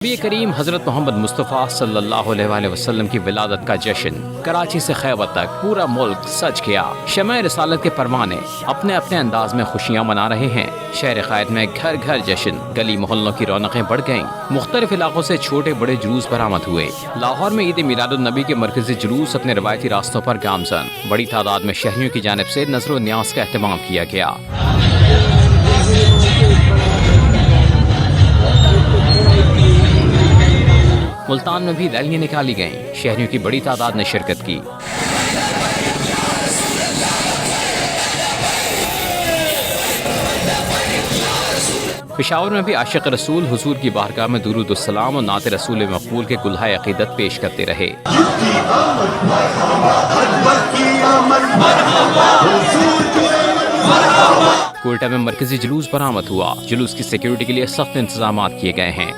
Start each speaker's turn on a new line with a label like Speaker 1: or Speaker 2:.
Speaker 1: नबी करीम हज़रत मोहम्मद मुस्तफ़ा सल्लल्लाहु अलैहि वसल्लम की विलादत का जश्न कराची से खैबर तक पूरा मुल्क सज गया। शमए रिसालत के परवाने अपने अपने अंदाज में खुशियाँ मना रहे हैं। शहर क़ायद में घर घर जश्न, गली मोहल्लों की रौनकें बढ़ गईं। मुख्तलिफ इलाकों से छोटे बड़े जुलूस बरामद हुए। लाहौर में ईद मिलादुन्नबी के मरकजी जुलूस अपने रवायती रास्तों पर गामजन। बड़ी तादाद में शहरियों की जानिब से नज़र न्याज का एहतमाम किया गया। मुल्तान में भी रैलियां निकाली गईं। शहरियों की बड़ी तादाद ने शिरकत की। पेशावर में भी आशिक रसूल हुजूर की बारगाह में दुरूद सलाम और नात रसूल मकबूल के कुल्हाए अकीदत पेश करते रहे। कोयटा में मरकजी जुलूस बरामद हुआ। जुलूस की सिक्योरिटी के लिए सख्त इंतजाम किए गए हैं।